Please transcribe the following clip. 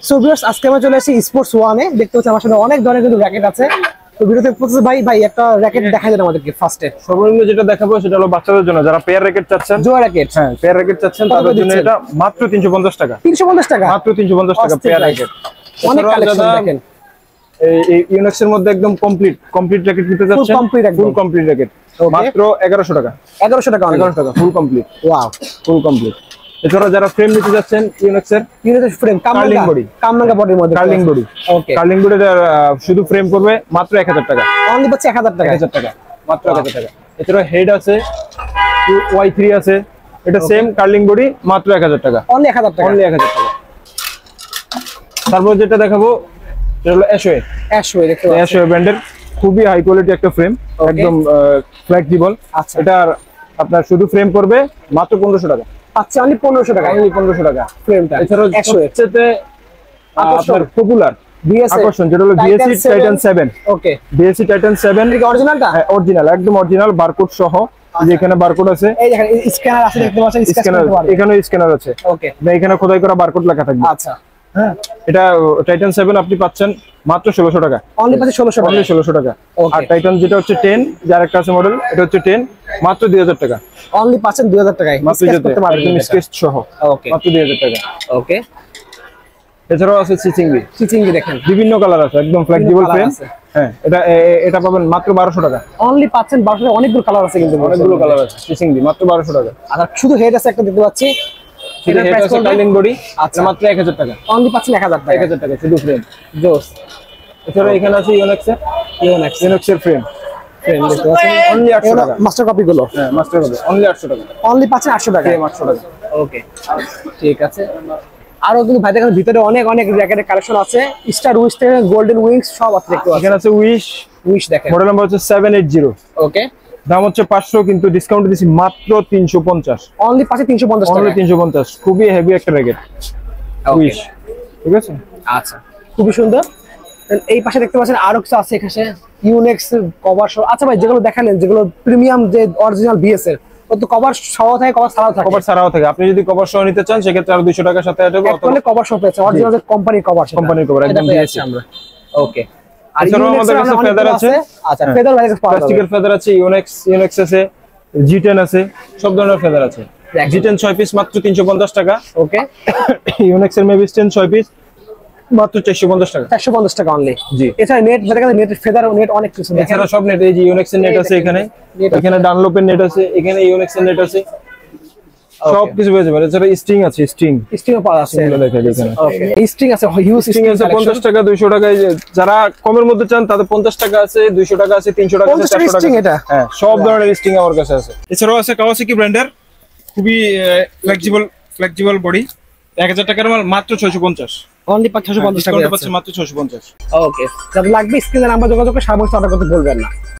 So viewers, আজকে আমরা চলে আসি স্পোর্টস ওয়ানে। দেখতে পাচ্ছি আমার সাথে অনেক ধরনের কিন্তু র‍্যাকেট আছে। তো ভিডিওতে প্রসেস ভাই একটা র‍্যাকেট দেখাই দেন আমাদেরকে ফার্স্টে। সর্বনিম্ন যেটা দেখাবো সেটা হলো বাচ্চাদের জন্য, যারা পেয়ার র‍্যাকেট চাচ্ছেন, জোড়া র‍্যাকেট। হ্যাঁ পেয়ার র‍্যাকেট চাচ্ছেন তাদের জন্য এটা মাত্র 350 টাকা। 350 টাকা, মাত্র 350 টাকা পেয়ার র‍্যাকেট। অনেক কালেকশন দেখেন। এই ইউনিক্স এর মধ্যে একদম কমপ্লিট র‍্যাকেট নিতে যাচ্ছেন, ফুল কমপ্লিট র‍্যাকেট মাত্র 1100 টাকা। 1100 টাকা, 1100 টাকা full complete. Wow, full complete. এছাড়া যারা ফ্রেম নিতে যাচ্ছেন ইউনিক্স এর ফ্রেম কার্লিং বডি, কামরাঙ্গা বডির মধ্যে কার্লিং বডি। ওকে, কার্লিং বডি শুধু ফ্রেম করবে মাত্র 1000 টাকা। অনলি পাচ্ছে 1000 টাকা। 1000 টাকা মাত্র 1000 টাকা। এছাড়া হেড আছে, Y3 আছে, এটা সেম কার্লিং বডি মাত্র 1000 টাকা। অনলি 1000 টাকা, অনলি 1000 টাকা। তারপর যেটা দেখাবো সেটা হলো অ্যাশওয়ে। অ্যাশওয়ে দেখতে পাচ্ছেন, অ্যাশওয়ে ব্র্যান্ডের খুবই হাই কোয়ালিটি একটা ফ্রেম, একদম ফ্লেক্সিবল। আচ্ছা, এটা আপনার শুধু ফ্রেম করবে মাত্র 1500 টাকা। পাচ্ছে অনলি 1500 টাকা, অনলি 1500 টাকা ফ্রেমটা। এছাড়া অ্যাশওয়ে সবচেয়ে আপনার পপুলার বিএসএ আকর্ষণ যেটা হলো বিএসসি টাইটান 7। ওকে, বিএসসি টাইটান 7 এটা কি অরিজিনালটা? হ্যাঁ অরিজিনাল, একদম অরিজিনাল, বারকোড সহ। যেখানে বারকোড আছে, এই দেখেন স্ক্যানার আছে, দেখতে পাচ্ছেন স্ক্যানার, এখানে স্ক্যানার আছে। ওকে, এখানে খোদাই করা বারকোড লেখা থাকবে। আচ্ছা, হ্যাঁ এটা টাইটান 7 আপনি পাচ্ছেন মাত্র 1600 টাকা। অনলি পাচ্ছে 1600 টাকা, অনলি 1600 টাকা। ওকে, আর টাইটান যেটা হচ্ছে 10, যার একটা আছে মডেল, এটা হচ্ছে 10 মাত্র 2000 টাকা। অনলি পাচ্ছেন 2000 টাকায়, মাত্র স্কেচ করতে পারবেন একদম স্কেচ সহ। ওকে, মাত্র 2000 টাকা। ওকে। এছাড়াও আছে চিচিংবি। চিচিংবি দেখেন, বিভিন্ন কালার আছে, একদম ফ্লেক্সিবল ফ্রেম। হ্যাঁ এটা পাবেন মাত্র 1200 টাকা। অনলি পাচ্ছেন 1200 টাকা। অনেকগুলো কালার আছে, কিন্তু অনেকগুলো কালার আছে চিচিংবি, মাত্র 1200 টাকা। আর শুধু হেড আছে একটা, দেখতে পাচ্ছি শুধু হেড আছে, কার্লিং বডি। আচ্ছা, মাত্র 1000 টাকা। অনলি পাচ্ছেন 1000 টাকা। 1000 টাকা শুধু ফ্রেম। জোস। এছাড়া এখানে আছে ইউনিক্স এর ফ্রেম। ফ্রেম দেখতে পাচ্ছেন, অনলি 800 টাকা। মাস্টার কপি গুলো, হ্যাঁ মাস্টার হবে অনলি 800 টাকা। অনলি পাচ্ছেন 800 টাকা, ফ্রেম 800 টাকা। ওকে, ঠিক আছে। আরো কিন্তু ভাই দেখেন ভিতরে অনেক র‍্যাকেটের কালেকশন আছে। স্টার উইশ থেকে গোল্ডেন উইংস সব আছে, দেখতে পাচ্ছেন। এখানে আছে উইশ দেখেন, মডেল নাম্বার হচ্ছে 780। ওকে, দাম হচ্ছে 500, কিন্তু ডিসকাউন্ট দিছি মাত্র 350। অনলি পাচ্ছেন 350 টাকা। অনলি 350। খুবই হেভি একটা র‍্যাকেট উইশ, ঠিক আছে। আচ্ছা, খুবই সুন্দর। এই পাশে দেখতে পাচ্ছেন আরো কিছু আছে, এখানে ইউনিক্স কভার সহ। আচ্ছা ভাই, যেগুলো দেখালেন, যেগুলো প্রিমিয়াম, যে অরিজিনাল বিএস এর, তো কভার সহ থাকে, কভার ছাড়াও থাকে? কভার ছাড়াও থাকে। আপনি যদি কভার সহ নিতে চান সেক্ষেত্রে আরো 200 টাকার সাথে অ্যাড হবে। অথবা কভার সহ পেয়েছে, অরিজিনাল যে কোম্পানির কভার, কোম্পানির কভার একদম দিয়েছি আমরা। ওকে, আর এছাড়াও আমাদের কাছে ফেদার আছে। আচ্ছা, ফেদার ভাই পাওয়া যাবে, প্লাস্টিকের ফেদার আছে, ইউনিক্স আছে, জি10 আছে, সব ধরনের ফেদার আছে। জি10 6 পিস মাত্র 350 টাকা। ওকে, ইউনিক্স এর মেবি 10 6 পিস মাত্র 450 টাকা। 450 টাকা অনলি। জি, এছাড়া নেট, নেট ফেদার নেট অনেক কিছু। এছাড়া সব নেট, এই যে ইউনিক্স এর নেট আছে, এখানে ডানলোপের নেট আছে, এখানে ইউনিক্স এর নেট আছে, সব কিছু পেয়ে যাবেন। এছাড়া স্ট্রিং আছে, স্ট্রিং পাওয়া আছে, এখানে স্ট্রিং আছে, হিউজ স্ট্রিং আছে 50 টাকা 200 টাকায়। যারা কমের মধ্যে চান তাদের 50 টাকা আছে, 200 টাকা আছে, 300 টাকা আছে, 400 টাকা। এটা হ্যাঁ সব ধরনের স্ট্রিং আমার কাছে আছে। এছাড়াও আছে কাওয়াসাকি ব্র্যান্ডের খুবই ফ্লেক্সিবল বডি, 1000 টাকার মাল মাত্র 650। অনলি 650 টাকা পাচ্ছে মাত্র 650। ওকে, যাদের লাগবে স্ক্রিনে নাম্বার যোগাযোগ করে সামগ্রী অর্ডার করতে ভুলবেন না।